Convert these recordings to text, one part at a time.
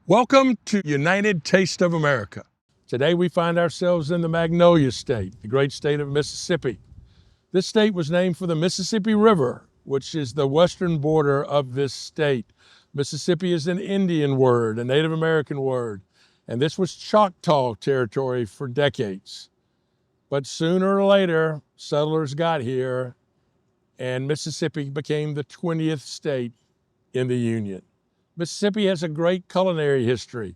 Welcome to United Taste of America. Today we find ourselves in the Magnolia State, the great state of Mississippi. This state was named for the Mississippi River, which is the western border of this state. Mississippi is an Indian word, a Native American word, and this was Choctaw territory for decades. But sooner or later, settlers got here, and Mississippi became the 20th state in the Union. Mississippi has a great culinary history,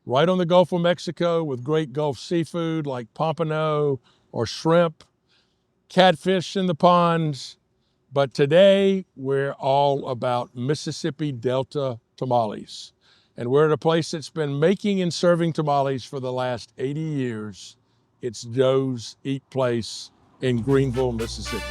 right on the Gulf of Mexico with great Gulf seafood like pompano or shrimp, catfish in the ponds. But today we're all about Mississippi Delta tamales. And we're at a place that's been making and serving tamales for the last 80 years. It's Joe's Eat Place in Greenville, Mississippi.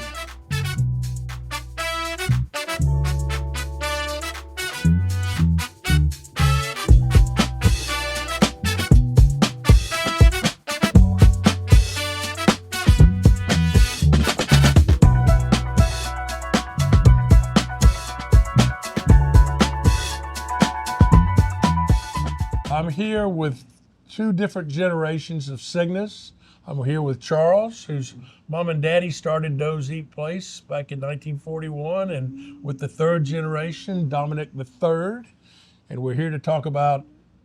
I'm here with two different generations of Cygnus. I'm here with Charles, whose mom and daddy started Joe's Eat Place back in 1941, and with the third generation, Dominic III. And we're here to talk about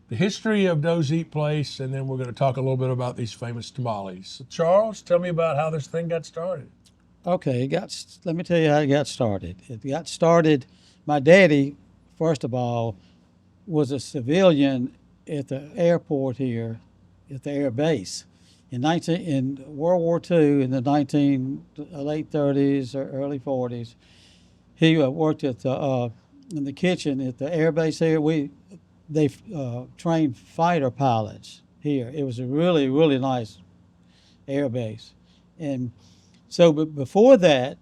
the history of Joe's Eat Place, and then we're going to talk a little bit about these famous tamales. So Charles, tell me about how this thing got started. Okay, let me tell you how it got started. It got started, my daddy, first of all, was a civilian at the airport here, at the air base. In World War II, in the late 30s or early 40s, he worked in the kitchen at the air base here. They trained fighter pilots here. It was a really, really nice air base. And so but before that,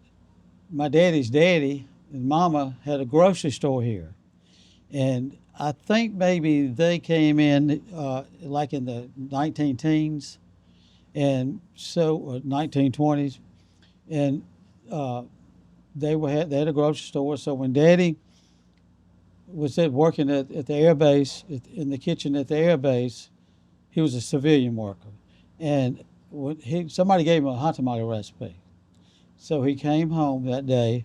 my daddy's daddy and mama had a grocery store here. And I think maybe they came in like in the 19-teens, and so 1920s, and they had a grocery store. So when Daddy was working at the air base, in the kitchen at the air base, he was a civilian worker, and somebody gave him a hot tamale recipe. So he came home that day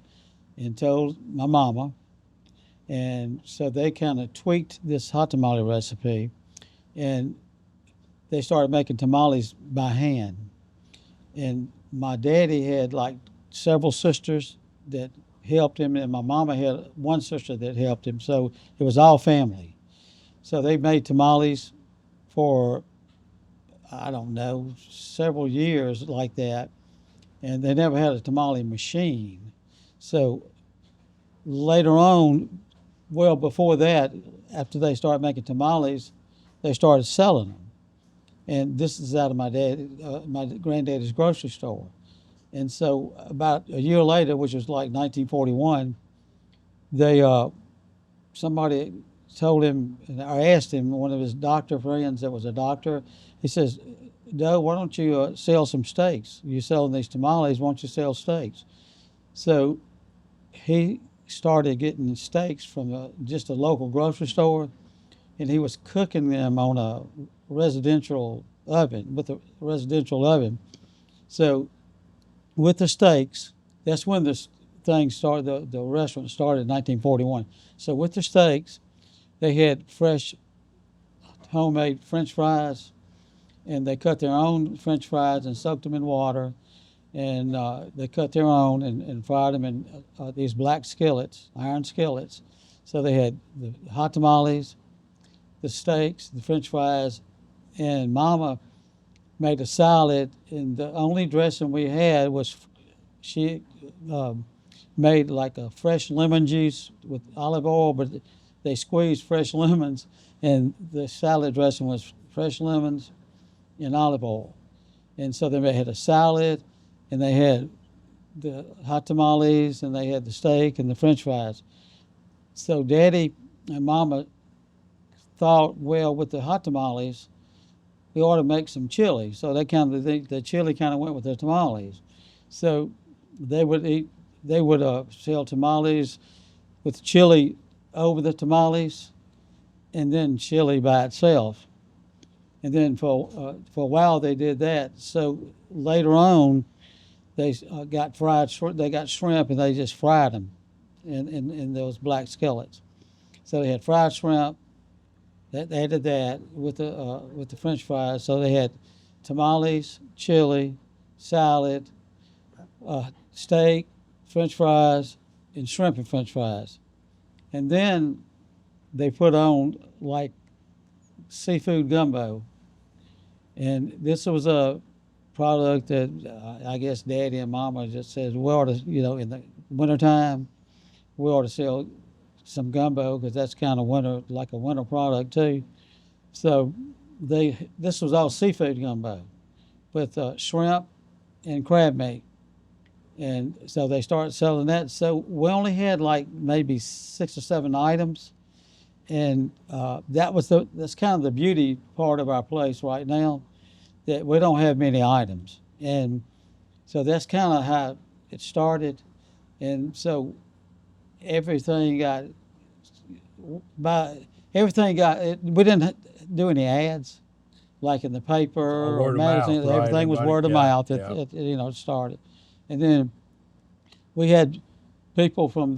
and told my mama. And so they kind of tweaked this hot tamale recipe, and they started making tamales by hand. And my daddy had like several sisters that helped him, and my mama had one sister that helped him. So it was all family. So they made tamales for, I don't know, several years like that, and they never had a tamale machine. So later on, well, before that, after they started making tamales, they started selling them. And this is out of my granddaddy's grocery store. And so about a year later, which was like 1941, somebody told him, or asked him, one of his doctor friends that was a doctor, he says, Doe, why don't you sell some steaks? You're selling these tamales, why don't you sell steaks? So he started getting steaks from just a local grocery store, and he was cooking them on a residential oven, with a residential oven. So with the steaks, that's when this thing started, the restaurant started in 1941. So with the steaks, they had fresh homemade French fries, and they cut their own French fries and soaked them in water, and they cut their own and fried them in these black skillets, iron skillets. So they had the hot tamales, the steaks, the French fries, and Mama made a salad. And the only dressing we had was she made like a fresh lemon juice with olive oil, but they squeezed fresh lemons, and the salad dressing was fresh lemons and olive oil. And so they had a salad, and they had the hot tamales, and they had the steak and the French fries. So Daddy and Mama thought, well, with the hot tamales, we ought to make some chili. So they kind of think the chili kind of went with the tamales. So they would sell tamales with chili over the tamales, and then chili by itself. And then for a while they did that. So later on, they got they got shrimp and they just fried them in those black skillets. So they had fried shrimp. They added that with the French fries. So they had tamales, chili, salad, steak, French fries, and shrimp and French fries. And then they put on like seafood gumbo. And this was a product that I guess Daddy and Mama just says we ought to, in the wintertime, we ought to sell some gumbo because that's kind of like a winter product too. So this was all seafood gumbo with shrimp and crab meat. And so they started selling that. So we only had like maybe 6 or 7 items. And that's kind of the beauty part of our place right now, that we don't have many items. And so that's kind of how it started. And so everything got, we didn't do any ads like in the paper or magazines. Right? Everything was word of mouth. It started. And then we had people from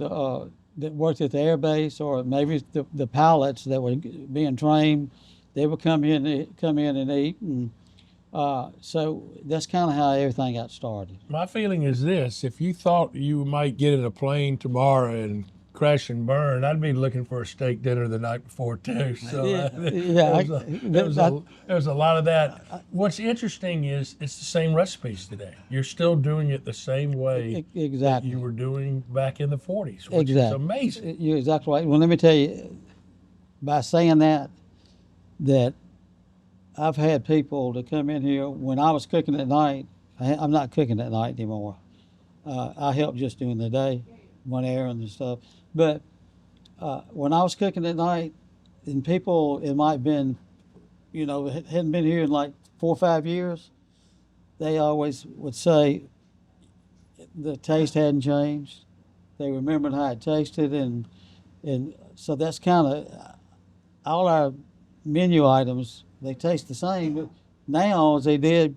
that worked at the air base, or maybe the pilots that were being trained. They would come in and eat, and so that's kind of how everything got started. My feeling is this: if you thought you might get in a plane tomorrow and crash and burn, I'd be looking for a steak dinner the night before too. So there's a lot of that. What's interesting is it's the same recipes today. You're still doing it the same way that you were doing back in the 40s, which is amazing. You're exactly right. Well, let me tell you, by saying that I've had people to come in here when I was cooking at night. I'm not cooking at night anymore. I help just during the day, one errand and stuff. But when I was cooking at night, and people, it might have been, hadn't been here in like 4 or 5 years, they always would say the taste hadn't changed. They remembered how it tasted, and so that's kind of all our menu items. They taste the same now as they did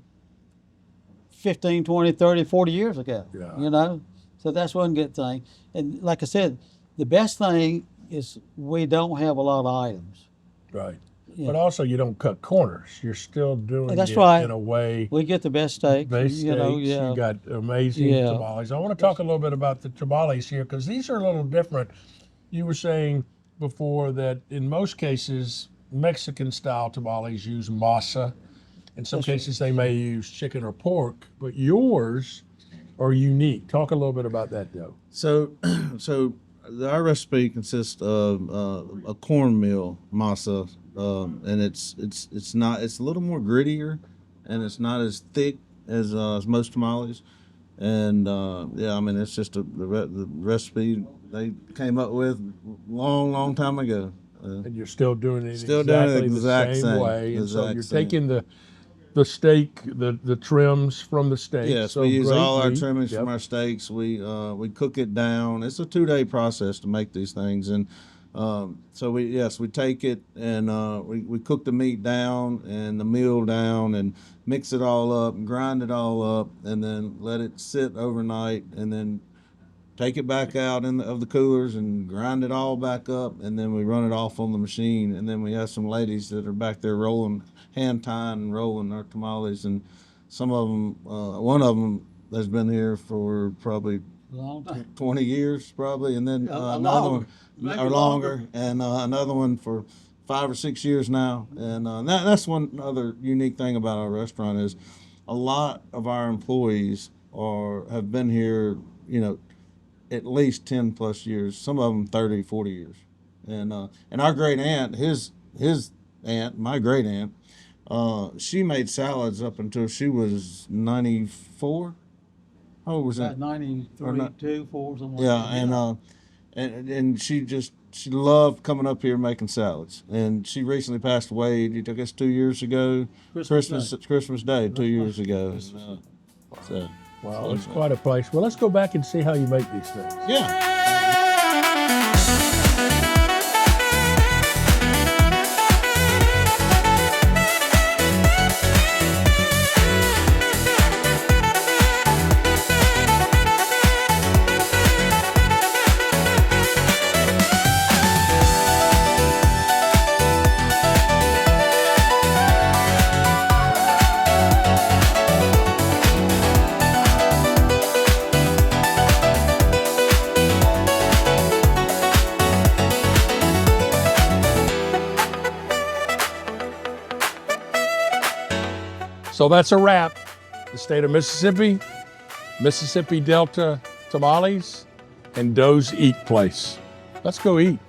15, 20, 30, 40 years ago. Yeah. So that's one good thing. And like I said, the best thing is we don't have a lot of items. Right. Yeah. But also you don't cut corners. You're still doing that's right. in a way. We get the best steak. You got amazing tamales. I want to talk a little bit about the tamales here because these are a little different. You were saying before that in most cases, Mexican-style tamales use masa. In some cases, they may use chicken or pork, but yours are unique. Talk a little bit about that, Joe. So our recipe consists of a cornmeal masa, and it's a little more grittier, and it's not as thick as most tamales. And it's just the recipe they came up with long time ago. And you're still doing it still exactly doing it the same way. And so you're same. taking the steak, the trims from the steak. Yes, so we use all our meat. trimmings from our steaks. We cook it down. It's a 2-day process to make these things, and so we take it and we cook the meat down and the meal down and mix it all up and grind it all up and then let it sit overnight and then take it back out of the coolers and grind it all back up, and then we run it off on the machine, and then we have some ladies that are back there hand tying and rolling our tamales, and some of them, one of them has been here for probably 20 years probably, and then another one longer, and another one for 5 or 6 years now, and that's one other unique thing about our restaurant is a lot of our employees have been here, at least 10 plus years, some of them 30, 40 years. And our great aunt, his aunt, my great aunt, she made salads up until she was 94. How old was that? 93, 2, 4, something like that. And she loved coming up here making salads. And she recently passed away, I guess 2 years ago. Christmas Day, 2 years ago. Wow, it's quite a place. Well, let's go back and see how you make these things. Yeah. So that's a wrap. The state of Mississippi, Mississippi Delta Tamales, and Doe's Eat Place. Let's go eat.